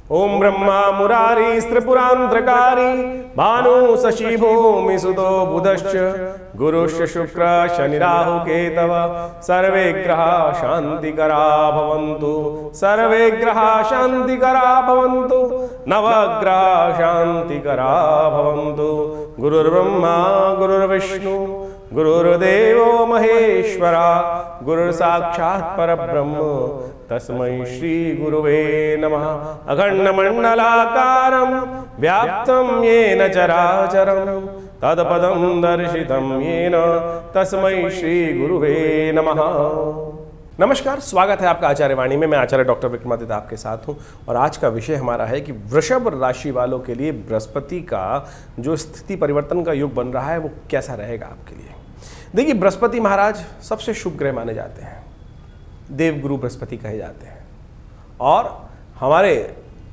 ओम ब्रह्मा मुरारी त्रिपुरांतकारी भानु शशि भूमि सुतो बुधश्च गुरुश्च शुक्र शनि राहु केतव सर्वे ग्रहा शांतिकरा भवन्तु सर्वे ग्रहा शांतिकरा भवन्तु नवग्रहा शांतिकरा भवन्तु। गुरुर्ब्रह्मा गुरुर्विष्णु गुरुर्देवो महेश्वरा गुरुर्साक्षात् परब्रह्म तस्मै श्री गुरुवे नमः। अखंडमंडलाकारं व्याप्तं येन चराचरं तत्पदं दर्शितं येन तस्मै श्री गुरुवे नमः। नमस्कार, स्वागत है आपका आचार्य वाणी में। मैं आचार्य डॉक्टर विक्रमादित्य आपके साथ हूं और आज का विषय हमारा है कि वृषभ राशि वालों के लिए बृहस्पति का जो स्थिति परिवर्तन का योग बन रहा है वो कैसा रहेगा आपके लिए। देखिए, बृहस्पति महाराज सबसे शुभ ग्रह माने जाते हैं, देवगुरु बृहस्पति कहे जाते हैं और हमारे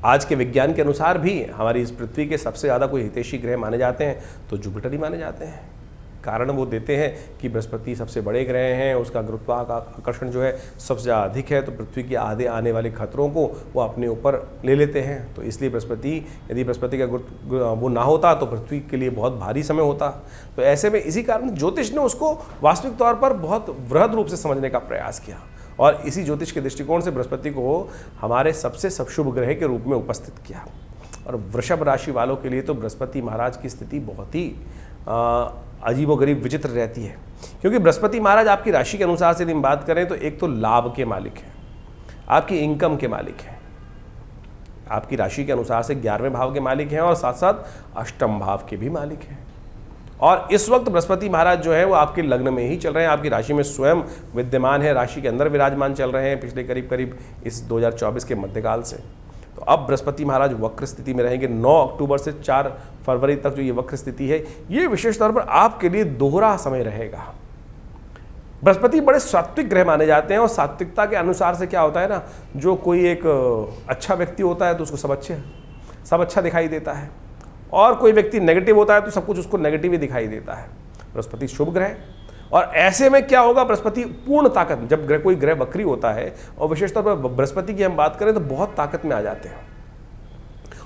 आज के विज्ञान के अनुसार भी हमारी इस पृथ्वी के सबसे ज़्यादा कोई हितैषी ग्रह माने जाते हैं तो जुपिटर ही माने जाते हैं। कारण वो देते हैं कि बृहस्पति सबसे बड़े ग्रह हैं, उसका गुरुत्वाकर्षण जो है सबसे ज़्यादा अधिक है, तो पृथ्वी के आधे आने वाले खतरों को वो अपने ऊपर ले लेते हैं। तो इसलिए बृहस्पति, यदि बृहस्पति का वो ना होता तो पृथ्वी के लिए बहुत भारी समय होता। तो ऐसे में इसी कारण ज्योतिष ने उसको वास्तविक तौर पर बहुत वृहद रूप से समझने का प्रयास किया और इसी ज्योतिष के दृष्टिकोण से बृहस्पति को हमारे सबसे शुभ ग्रह के रूप में उपस्थित किया। और वृषभ राशि वालों के लिए तो बृहस्पति महाराज की स्थिति बहुत ही अजीबोगरीब विचित्र रहती है, क्योंकि बृहस्पति महाराज आपकी राशि के अनुसार से यदि हम बात करें तो एक तो लाभ के मालिक हैं, आपकी इनकम के मालिक हैं, आपकी राशि के अनुसार से 11वें भाव के मालिक हैं और साथ साथ अष्टम भाव के भी मालिक हैं। और इस वक्त बृहस्पति महाराज जो है वो आपके लग्न में ही चल रहे हैं, आपकी राशि में स्वयं विद्यमान है, राशि के अंदर विराजमान चल रहे हैं पिछले करीब इस 2024 के मध्यकाल से। तो अब बृहस्पति महाराज वक्र स्थिति में रहेंगे 9 अक्टूबर से 4 फरवरी तक। जो ये वक्र स्थिति है ये विशेष तौर पर आपके लिए दोहरा समय रहेगा। बृहस्पति बड़े सात्विक ग्रह माने जाते हैं और सात्विकता के अनुसार से क्या होता है ना, जो कोई एक अच्छा व्यक्ति होता है तो उसको सब अच्छा दिखाई देता है, और कोई व्यक्ति नेगेटिव होता है तो सब कुछ उसको नेगेटिव ही दिखाई देता है। बृहस्पति शुभ ग्रह, और ऐसे में क्या होगा, बृहस्पति पूर्ण ताकत, जब कोई ग्रह वक्री होता है और विशेष तौर पर बृहस्पति की हम बात करें तो बहुत ताकत में आ जाते हैं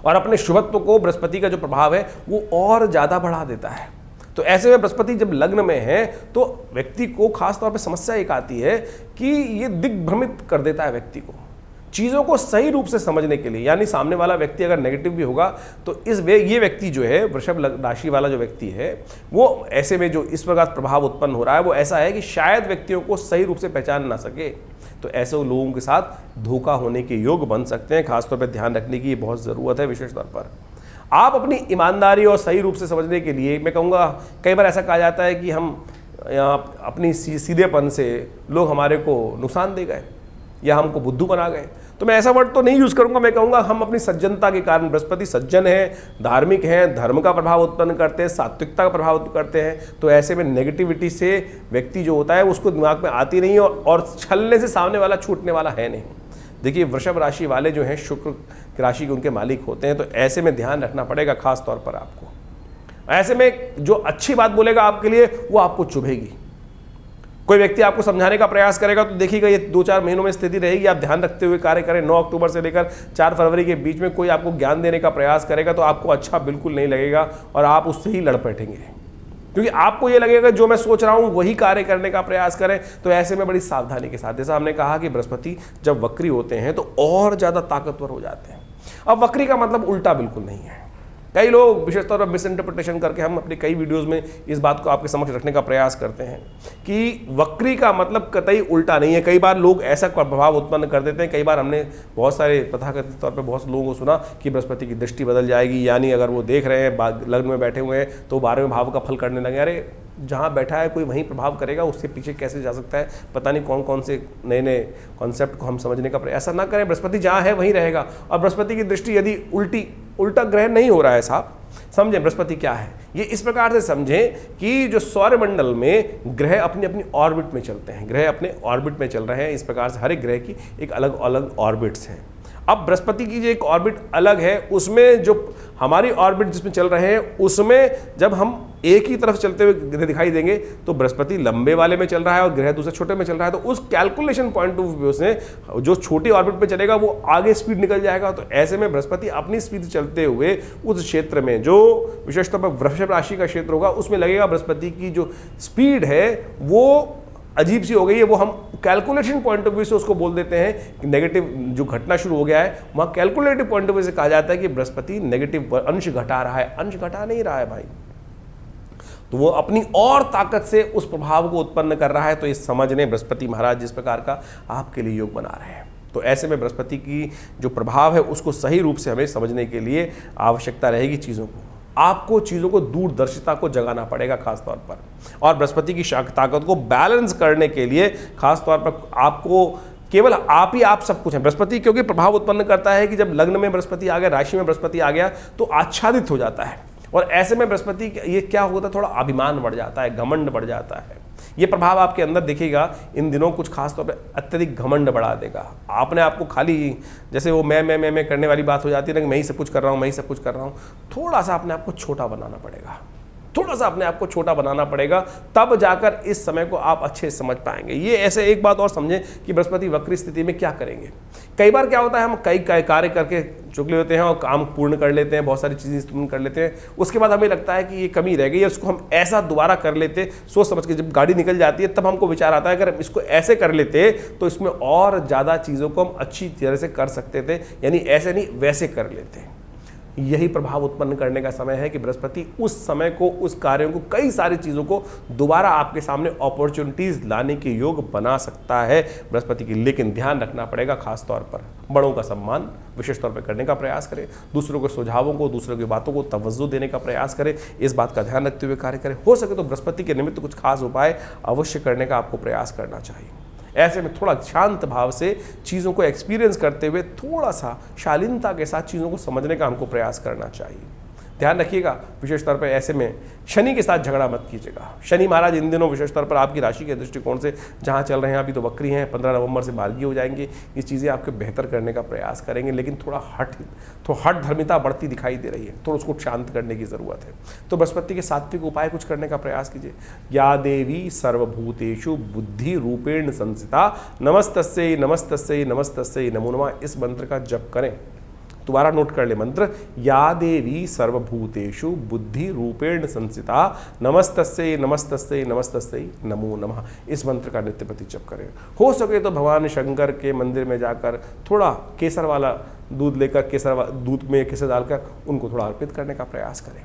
और अपने शुभत्व को बृहस्पति का जो प्रभाव है वो और ज़्यादा बढ़ा देता है। तो ऐसे में बृहस्पति जब लग्न में है तो व्यक्ति को खास तौर पर समस्या एक आती है कि ये दिग्भ्रमित कर देता है व्यक्ति को चीज़ों को सही रूप से समझने के लिए। यानी सामने वाला व्यक्ति अगर नेगेटिव भी होगा तो ये व्यक्ति जो है, वृषभ राशि वाला जो व्यक्ति है, वो ऐसे में जो इस प्रकार प्रभाव उत्पन्न हो रहा है वो ऐसा है कि शायद व्यक्तियों को सही रूप से पहचान ना सके। तो ऐसे लोगों के साथ धोखा होने के योग बन सकते हैं। खासतौर पर ध्यान रखने की बहुत ज़रूरत है। विशेष तौर पर आप अपनी ईमानदारी और सही रूप से समझने के लिए, मैं कहूँगा कई बार ऐसा कहा जाता है कि हम अपनी सीधेपन से लोग हमारे को नुकसान दे गए या हमको बुद्धू बना गए, तो मैं ऐसा वर्ड तो नहीं यूज़ करूंगा। मैं कहूँगा हम अपनी सज्जनता के कारण, बृहस्पति सज्जन है, धार्मिक हैं, धर्म का प्रभाव उत्पन्न करते हैं, सात्विकता का प्रभाव करते हैं। तो ऐसे में नेगेटिविटी से व्यक्ति जो होता है उसको दिमाग में आती नहीं और छलने से सामने वाला छूटने वाला है नहीं। देखिए, वृषभ राशि वाले जो हैं शुक्र की राशि के उनके मालिक होते हैं, तो ऐसे में ध्यान रखना पड़ेगा खास तौर पर आपको। ऐसे में जो अच्छी बात बोलेगा आपके लिए वो आपको चुभेगी। कोई व्यक्ति आपको समझाने का प्रयास करेगा तो देखिएगा ये 2-4 महीनों में स्थिति रहेगी। आप ध्यान रखते हुए कार्य करें। 9 अक्टूबर से लेकर 4 फरवरी के बीच में कोई आपको ज्ञान देने का प्रयास करेगा तो आपको अच्छा बिल्कुल नहीं लगेगा और आप उससे ही लड़ बैठेंगे, क्योंकि आपको ये लगेगा जो मैं सोच रहा हूँ वही कार्य करने का प्रयास करें। तो ऐसे में बड़ी सावधानी के साथ, जैसा हमने कहा कि बृहस्पति जब वक्री होते हैं तो और ज़्यादा ताकतवर हो जाते हैं। अब वक्री का मतलब उल्टा बिल्कुल नहीं है। कई लोग विशेष तौर पर मिस इंटरप्रिटेशन करके, हम अपने कई वीडियोस में इस बात को आपके समक्ष रखने का प्रयास करते हैं कि वक्री का मतलब कतई उल्टा नहीं है। कई बार लोग ऐसा प्रभाव उत्पन्न कर देते हैं। कई बार हमने बहुत सारे तथाकथित तौर पर बहुत लोगों को सुना कि बृहस्पति की दृष्टि बदल जाएगी, यानी अगर वो देख रहे हैं लग्न में बैठे हुए हैं तो 12वें भाव का फल करने लगे। अरे जहाँ बैठा है कोई वहीं प्रभाव करेगा, उससे पीछे कैसे जा सकता है। पता नहीं कौन कौन से नए कॉन्सेप्ट को हम समझने का प्रयास ना करें। बृहस्पति जहाँ है वहीं रहेगा। और बृहस्पति की दृष्टि यदि उल्टा ग्रह नहीं हो रहा है साहब, समझें बृहस्पति क्या है। ये इस प्रकार से समझें कि जो सौरमंडल में ग्रह अपनी अपनी ऑर्बिट में चलते हैं, ग्रह अपने ऑर्बिट में चल रहे हैं। इस प्रकार से हर एक ग्रह की एक अलग अलग ऑर्बिट्स हैं। अब बृहस्पति की जो एक ऑर्बिट अलग है, उसमें जो हमारी ऑर्बिट जिसमें चल रहे हैं उसमें जब हम एक ही तरफ चलते हुए दिखाई देंगे तो बृहस्पति लंबे वाले में चल रहा है और ग्रह दूसरे छोटे में चल रहा है, तो उस कैलकुलेशन पॉइंट ऑफ व्यू से जो छोटी ऑर्बिट पे चलेगा वो आगे स्पीड निकल जाएगा। तो ऐसे में बृहस्पति अपनी स्पीड चलते हुए उस क्षेत्र में जो विशेषतौर पर वृषभ राशि का क्षेत्र होगा उसमें लगेगा। बृहस्पति की जो स्पीड है वो अजीब सी हो गई है, वो हम कैलकुलेशन पॉइंट ऑफ व्यू से उसको बोल देते हैं कि नेगेटिव जो घटना शुरू हो गया है, वहाँ कैलकुलेटिव पॉइंट ऑफ व्यू से कहा जाता है कि बृहस्पति नेगेटिव अंश घटा रहा है। अंश घटा नहीं रहा है भाई, तो वो अपनी और ताकत से उस प्रभाव को उत्पन्न कर रहा है। तो इस समझने बृहस्पति महाराज जिस प्रकार का आपके लिए योग बना रहे हैं, तो ऐसे में बृहस्पति की जो प्रभाव है उसको सही रूप से हमें समझने के लिए आवश्यकता रहेगी चीज़ों को, आपको चीज़ों को दूरदर्शिता को जगाना पड़ेगा खास तौर पर, और बृहस्पति की ताकत को बैलेंस करने के लिए खास तौर पर आपको केवल आप ही आप सब कुछ है। बृहस्पति क्योंकि प्रभाव उत्पन्न करता है कि जब लग्न में बृहस्पति आ गया, राशि में बृहस्पति आ गया तो आच्छादित हो जाता है, और ऐसे में बृहस्पति ये क्या होता है, थोड़ा अभिमान बढ़ जाता है, घमंड बढ़ जाता है। ये प्रभाव आपके अंदर दिखेगा इन दिनों, कुछ खास तौर पे अत्यधिक घमंड बढ़ा देगा। आपने आपको खाली जैसे वो मैं करने वाली बात हो जाती है ना कि मैं ही सब कुछ कर रहा हूँ, मैं ही सब कुछ कर रहा हूँ। थोड़ा सा अपने आप को छोटा बनाना पड़ेगा, थोड़ा सा अपने आप को छोटा बनाना पड़ेगा, तब जाकर इस समय को आप अच्छे से समझ पाएंगे। ये ऐसे एक बात और समझें कि बृहस्पति वक्री स्थिति में क्या करेंगे। कई बार क्या होता है, हम कई कार्य करके चुके होते हैं और काम पूर्ण कर लेते हैं, बहुत सारी चीज़ें पूर्ण कर लेते हैं, उसके बाद हमें लगता है कि ये कमी रह गई है, उसको हम ऐसा दोबारा कर लेते, सोच समझ के जब गाड़ी निकल जाती है तब हमको विचार आता है अगर हम इसको ऐसे कर लेते तो इसमें और ज़्यादा चीज़ों को हम अच्छी तरह से कर सकते थे, यानी ऐसे नहीं वैसे कर लेते। यही प्रभाव उत्पन्न करने का समय है कि बृहस्पति उस समय को, उस कार्यों को, कई सारी चीज़ों को दोबारा आपके सामने अपॉर्चुनिटीज़ लाने के योग बना सकता है बृहस्पति की। लेकिन ध्यान रखना पड़ेगा खास तौर पर बड़ों का सम्मान विशेष तौर पर करने का प्रयास करें, दूसरों के सुझावों को, दूसरों की बातों को तवज्जो देने का प्रयास करें, इस बात का ध्यान रखते हुए कार्य करें। हो सके तो बृहस्पति के निमित्त कुछ खास उपाय अवश्य करने का आपको प्रयास करना चाहिए। ऐसे में थोड़ा शांत भाव से चीज़ों को एक्सपीरियंस करते हुए थोड़ा सा शालीनता के साथ चीज़ों को समझने का हमको प्रयास करना चाहिए। ध्यान रखिएगा विशेष तौर पर ऐसे में शनि के साथ झगड़ा मत कीजिएगा। शनि महाराज इन दिनों विशेष तौर पर आपकी राशि के दृष्टिकोण से जहाँ चल रहे हैं, अभी तो वक्री हैं, 15 नवंबर से मार्गी हो जाएंगे। ये चीज़ें आपके बेहतर करने का प्रयास करेंगे, लेकिन थोड़ा हट धर्मिता बढ़ती दिखाई दे रही है, तो उसको शांत करने की ज़रूरत है। तो बृहस्पति के सात्विक उपाय कुछ करने का प्रयास कीजिए। या देवी सर्वभूतेषु बुद्धि रूपेण संस्थिता नमस्तस्यै नमस्तस्यै नमस्तस्यै नमो नमः, इस मंत्र का जप करें। दोबारा नोट कर ले मंत्र, या देवी सर्वभूतेषु बुद्धि रूपेण संस्थिता नमस्तस्यै नमस्तस्यै नमस्तस्यै नमो नमः, इस मंत्र का नित्य प्रति जप करें। हो सके तो भगवान शंकर के मंदिर में जाकर थोड़ा केसर वाला दूध लेकर, दूध में केसर डालकर उनको थोड़ा अर्पित करने का प्रयास करें।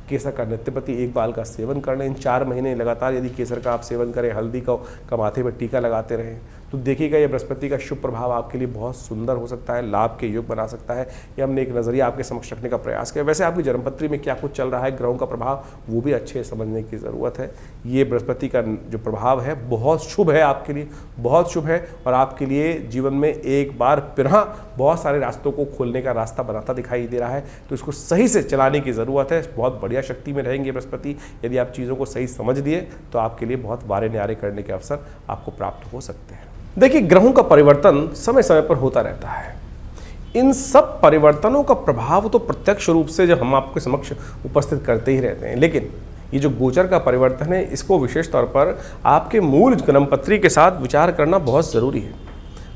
केसर का नित्यप्रति एक बाल का सेवन कर लें। इन 4 महीने लगातार यदि केसर का आप सेवन करें, हल्दी का माथे पर टीका लगाते रहें, तो देखिएगा ये बृहस्पति का शुभ प्रभाव आपके लिए बहुत सुंदर हो सकता है, लाभ के योग बना सकता है। ये हमने एक नज़रिया आपके समक्ष रखने का प्रयास किया। वैसे आपकी जन्मपत्री में क्या कुछ चल रहा है, ग्रहों का प्रभाव, वो भी अच्छे समझने की ज़रूरत है। ये बृहस्पति का जो प्रभाव है बहुत शुभ है आपके लिए, बहुत शुभ है, और आपके लिए जीवन में एक बार पुनः बहुत सारे रास्तों को खोलने का रास्ता बनाता दिखाई दे रहा है। तो इसको सही से चलाने की ज़रूरत है। बहुत बढ़िया शक्ति में रहेंगे बृहस्पति। यदि आप चीज़ों को सही समझ लिए तो आपके लिए बहुत वारे न्यारे करने के अवसर आपको प्राप्त हो सकते हैं। देखिए, ग्रहों का परिवर्तन समय समय पर होता रहता है। इन सब परिवर्तनों का प्रभाव तो प्रत्यक्ष रूप से जब हम आपके समक्ष उपस्थित करते ही रहते हैं, लेकिन ये जो गोचर का परिवर्तन है, इसको विशेष तौर पर आपके मूल जन्मपत्री के साथ विचार करना बहुत ज़रूरी है।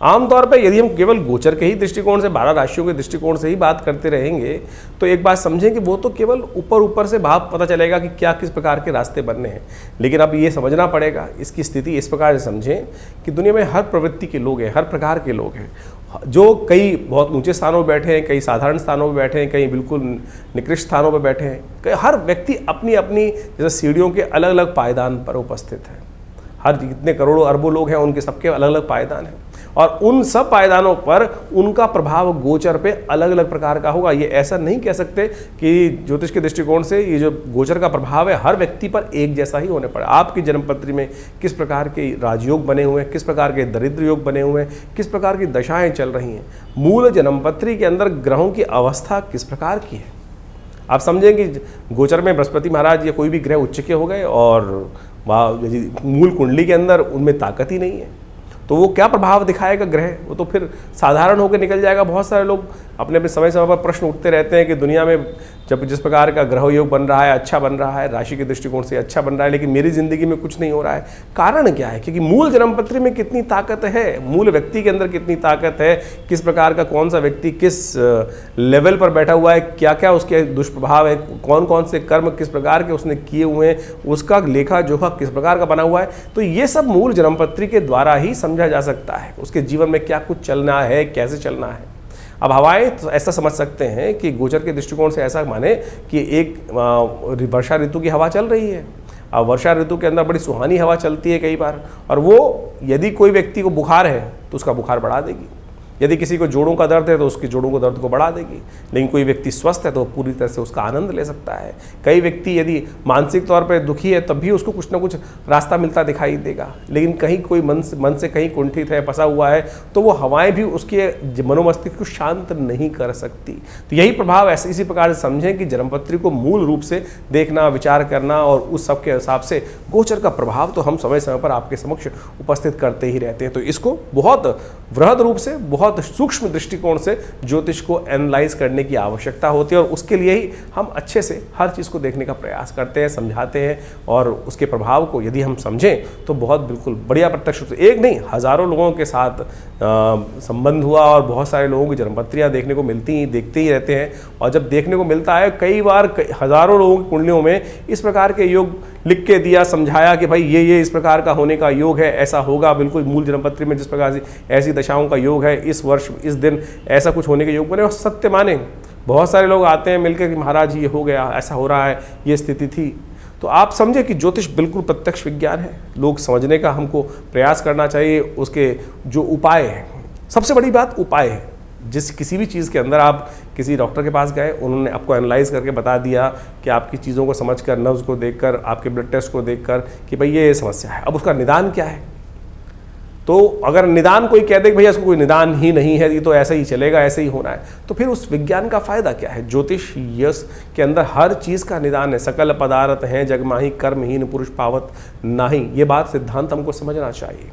आमतौर पर यदि हम केवल गोचर के ही दृष्टिकोण से, 12 राशियों के दृष्टिकोण से ही बात करते रहेंगे, तो एक बात समझें कि वो तो केवल ऊपर से भाव पता चलेगा कि क्या किस प्रकार के रास्ते बनने हैं। लेकिन अब ये समझना पड़ेगा, इसकी स्थिति इस प्रकार से समझें कि दुनिया में हर प्रवृत्ति के लोग हैं, हर प्रकार के लोग हैं, जो कई बहुत ऊंचे स्थानों पर बैठे हैं, कई साधारण स्थानों पर बैठे हैं, कई बिल्कुल निकृष्ट स्थानों पर बैठे हैं। हर व्यक्ति अपनी अपनी जैसे सीढ़ियों के अलग अलग पायदान पर उपस्थित है। हर जितने करोड़ों अरबों लोग हैं, उनके सबके अलग अलग पायदान हैं, और उन सब पायदानों पर उनका प्रभाव गोचर पे अलग अलग प्रकार का होगा। ये ऐसा नहीं कह सकते कि ज्योतिष के दृष्टिकोण से ये जो गोचर का प्रभाव है हर व्यक्ति पर एक जैसा ही होने पड़े। आपकी जन्मपत्री में किस प्रकार के राजयोग बने हुए हैं, किस प्रकार के दरिद्र योग बने हुए हैं, किस प्रकार की दशाएं चल रही हैं, मूल जन्मपत्री के अंदर ग्रहों की अवस्था किस प्रकार की है। आप समझें कि गोचर में बृहस्पति महाराज या कोई भी ग्रह उच्च के हो गए और मूल कुंडली के अंदर उनमें ताकत ही नहीं है, तो वो क्या प्रभाव दिखाएगा ग्रह, वो तो फिर साधारण होकर निकल जाएगा। बहुत सारे लोग अपने अपने समय समय पर प्रश्न उठते रहते हैं कि दुनिया में जब जिस प्रकार का ग्रह योग बन रहा है, अच्छा बन रहा है, राशि के दृष्टिकोण से अच्छा बन रहा है, लेकिन मेरी जिंदगी में कुछ नहीं हो रहा है। कारण क्या है? क्योंकि मूल जन्मपत्री में कितनी ताकत है, मूल व्यक्ति के अंदर कितनी ताकत है, किस प्रकार का कौन सा व्यक्ति किस लेवल पर बैठा हुआ है, क्या क्या उसके दुष्प्रभाव है, कौन कौन से कर्म किस प्रकार के उसने किए हुए हैं, उसका लेखा जोखा किस प्रकार का बना हुआ है, तो ये सब मूल जन्मपत्री के द्वारा ही समझा जा सकता है। उसके जीवन में क्या कुछ चलना है, कैसे चलना है। अब हवाएं तो ऐसा समझ सकते हैं कि गोचर के दृष्टिकोण से ऐसा माने कि एक वर्षा ऋतु की हवा चल रही है। अब वर्षा ऋतु के अंदर बड़ी सुहानी हवा चलती है कई बार, और वो यदि कोई व्यक्ति को बुखार है तो उसका बुखार बढ़ा देगी, यदि किसी को जोड़ों का दर्द है तो उसके जोड़ों को दर्द को बढ़ा देगी। लेकिन कोई व्यक्ति स्वस्थ है तो पूरी तरह से उसका आनंद ले सकता है। कई व्यक्ति यदि मानसिक तौर पर दुखी है तब भी उसको कुछ ना कुछ रास्ता मिलता दिखाई देगा। लेकिन कहीं कोई मन से कहीं कुंठित है, फंसा हुआ है, तो वो हवाएं भी उसके मनोमस्तिष्क को शांत नहीं कर सकती। तो यही प्रभाव ऐसे इसी प्रकार से समझें कि जन्मपत्री को मूल रूप से देखना, विचार करना, और उस सब के हिसाब से गोचर का प्रभाव तो हम समय समय पर आपके समक्ष उपस्थित करते ही रहते हैं। तो इसको बहुत वृहद रूप से, बहुत सूक्ष्म दृष्टिकोण से ज्योतिष को एनालाइज करने की आवश्यकता होती है, और उसके लिए ही हम अच्छे से हर चीज़ को देखने का प्रयास करते हैं, समझाते हैं, और उसके प्रभाव को यदि हम समझें तो बहुत बिल्कुल बढ़िया प्रत्यक्ष रूप से एक नहीं हज़ारों लोगों के साथ संबंध हुआ, और बहुत सारे लोगों की जन्मपत्रियाँ देखने को मिलती ही, देखते ही रहते हैं। और जब देखने को मिलता है, कई बार हज़ारों लोगों की कुंडलियों में इस प्रकार के योग लिख के दिया, समझाया कि भाई ये इस प्रकार का होने का योग है, ऐसा होगा, बिल्कुल मूल जन्मपत्री में जिस प्रकार से ऐसी दशाओं का योग है, इस वर्ष इस दिन ऐसा कुछ होने के योग बने, और सत्य माने। बहुत सारे लोग आते हैं मिलकर कि महाराज ये हो गया, ऐसा हो रहा है, ये स्थिति थी। तो आप समझे कि ज्योतिष बिल्कुल प्रत्यक्ष विज्ञान है। लोग समझने का हमको प्रयास करना चाहिए। उसके जो उपाय है, सबसे बड़ी बात उपाय है। किसी भी चीज़ के अंदर आप किसी डॉक्टर के पास गए, उन्होंने आपको एनालाइज करके बता दिया कि आपकी चीज़ों को समझकर, नब्ज को देखकर, आपके ब्लड टेस्ट को देखकर कि भाई ये समस्या है। अब उसका निदान क्या है? तो अगर निदान कोई कह दे कि भैया इसको कोई निदान ही नहीं है, ये तो ऐसे ही चलेगा, ऐसे ही होना है, तो फिर उस विज्ञान का फायदा क्या है? ज्योतिष यश के अंदर हर चीज़ का निदान है। सकल पदार्थ हैं जगमाही, कर्महीन पुरुष पावत नाही। ये बात सिद्धांत हमको समझना चाहिए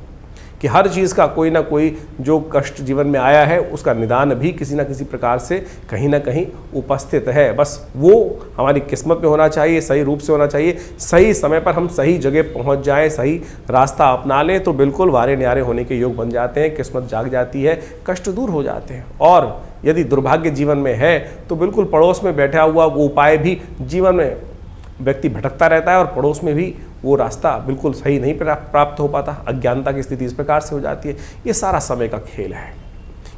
कि हर चीज़ का कोई ना कोई जो कष्ट जीवन में आया है, उसका निदान भी किसी ना किसी प्रकार से कहीं ना कहीं उपस्थित है। बस वो हमारी किस्मत में होना चाहिए, सही रूप से होना चाहिए, सही समय पर हम सही जगह पहुंच जाएं, सही रास्ता अपना लें, तो बिल्कुल वारे न्यारे होने के योग बन जाते हैं, किस्मत जाग जाती है, कष्ट दूर हो जाते हैं। और यदि दुर्भाग्य जीवन में है तो बिल्कुल पड़ोस में बैठा हुआ वो उपाय भी जीवन में व्यक्ति भटकता रहता है, और पड़ोस में भी वो रास्ता बिल्कुल सही नहीं प्राप्त हो पाता। अज्ञानता की स्थिति इस प्रकार से हो जाती है। ये सारा समय का खेल है,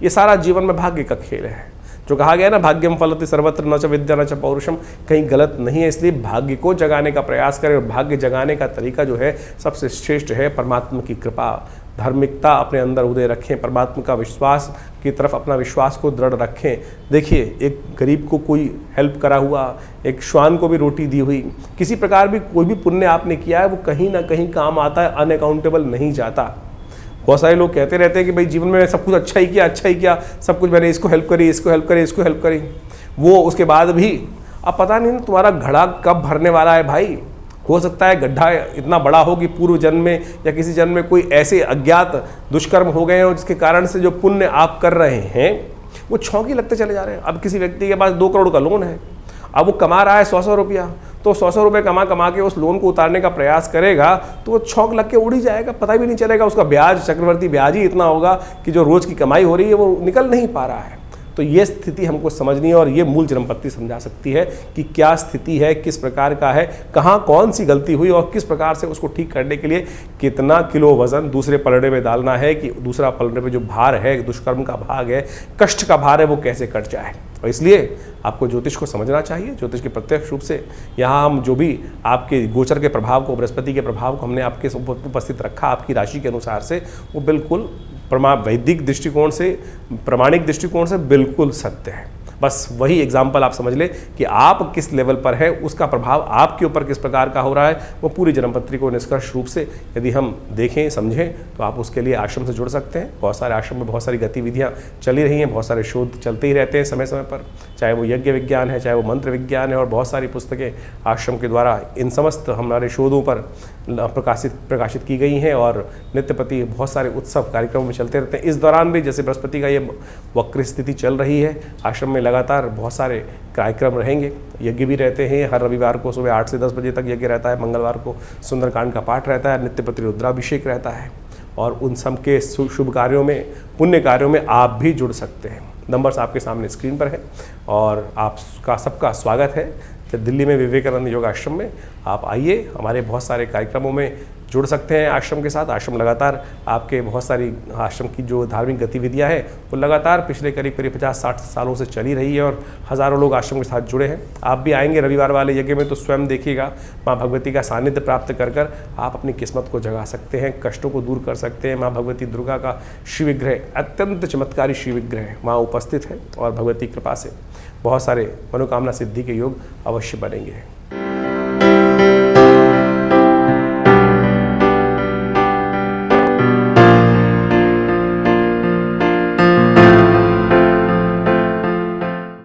ये सारा जीवन में भाग्य का खेल है। जो कहा गया ना, भाग्यम फलति सर्वत्र न च विद्या न च पौरुषम, कहीं गलत नहीं है। इसलिए भाग्य को जगाने का प्रयास करें, और भाग्य जगाने का तरीका जो है सबसे श्रेष्ठ है परमात्मा की कृपा, धार्मिकता अपने अंदर उदय रखें, परमात्मा का विश्वास की तरफ अपना विश्वास को दृढ़ रखें। देखिए, एक गरीब को कोई हेल्प करा हुआ, एक श्वान को भी रोटी दी हुई, किसी प्रकार भी कोई भी पुण्य आपने किया है, वो कहीं ना कहीं काम आता है, अनअकाउंटेबल नहीं जाता। बहुत सारे लोग कहते रहते हैं कि भाई जीवन में सब कुछ अच्छा ही किया, सब कुछ मैंने इसको हेल्प करी, इसको हेल्प करी, वो उसके बाद भी अब पता नहीं तुम्हारा घड़ा कब भरने वाला है भाई। हो सकता है गड्ढा इतना बड़ा हो कि पूर्व जन्म में या किसी जन्म में कोई ऐसे अज्ञात दुष्कर्म हो गए हो, जिसके कारण से जो पुण्य आप कर रहे हैं वो छौंकी लगते चले जा रहे हैं। अब किसी व्यक्ति के पास 2 करोड़ का लोन है, अब वो कमा रहा है 100 रुपया, तो 100 रुपये कमा के उस लोन को उतारने का प्रयास करेगा तो वो छौंक लग के उड़ ही जाएगा, पता भी नहीं चलेगा। उसका ब्याज, चक्रवर्ती ब्याज ही इतना होगा कि जो रोज़ की कमाई हो रही है वो निकल नहीं पा रहा है। तो ये स्थिति हमको समझनी है, और ये मूल जन्मपत्री समझा सकती है कि क्या स्थिति है, किस प्रकार का है, कहाँ कौन सी गलती हुई, और किस प्रकार से उसको ठीक करने के लिए कितना किलो वजन दूसरे पलड़े में डालना है कि दूसरा पलड़े में जो भार है, दुष्कर्म का भाग है, कष्ट का भार है, वो कैसे कट जाए। और इसलिए आपको ज्योतिष को समझना चाहिए। ज्योतिष के प्रत्यक्ष रूप से यहाँ हम जो भी आपके गोचर के प्रभाव को, बृहस्पति के प्रभाव को हमने आपके उपस्थित रखा आपकी राशि के अनुसार से, वो बिल्कुल वैदिक दृष्टिकोण से, प्रामाणिक दृष्टिकोण से बिल्कुल सत्य है। बस वही एग्जाम्पल आप समझ लें कि आप किस लेवल पर है, उसका प्रभाव आपके ऊपर किस प्रकार का हो रहा है, वो पूरी जन्मपत्री को निष्कर्ष रूप से यदि हम देखें, समझें, तो आप उसके लिए आश्रम से जुड़ सकते हैं। बहुत सारे आश्रम में बहुत सारी गतिविधियाँ चली रही हैं, बहुत सारे शोध चलते ही रहते हैं समय समय पर, चाहे वो यज्ञ विज्ञान है, चाहे वो मंत्र विज्ञान है, और बहुत सारी पुस्तकें आश्रम के द्वारा इन समस्त हमारे शोधों पर प्रकाशित की गई हैं और नित्य प्रति बहुत सारे उत्सव कार्यक्रमों में चलते रहते हैं। इस दौरान भी जैसे बृहस्पति का ये वक्र स्थिति चल रही है, आश्रम में लगातार बहुत सारे कार्यक्रम रहेंगे। यज्ञ भी रहते हैं, हर रविवार को सुबह 8 से 10 बजे तक यज्ञ रहता है, मंगलवार को सुंदरकांड का पाठ रहता है, नित्य प्रति रुद्राभिषेक रहता है और उन सब के शुभ कार्यों में, पुण्य कार्यों में आप भी जुड़ सकते हैं। नंबर्स आपके सामने स्क्रीन पर है और आपका सबका स्वागत है दिल्ली में विवेकानंद योग आश्रम में। आप आइए, हमारे बहुत सारे कार्यक्रमों में जुड़ सकते हैं आश्रम के साथ। आश्रम लगातार आपके बहुत सारी आश्रम की जो धार्मिक गतिविधियां हैं वो लगातार पिछले करीब 50-60 सालों से चली रही है और हज़ारों लोग आश्रम के साथ जुड़े हैं। आप भी आएंगे रविवार वाले यज्ञ में तो स्वयं देखिएगा, माँ भगवती का सानिध्य प्राप्त कर कर आप अपनी किस्मत को जगा सकते हैं, कष्टों को दूर कर सकते हैं। माँ भगवती दुर्गा का शिव विग्रह, अत्यंत चमत्कारी शिव विग्रह वहाँ उपस्थित है और भगवती कृपा से बहुत सारे मनोकामना सिद्धि के योग अवश्य बनेंगे।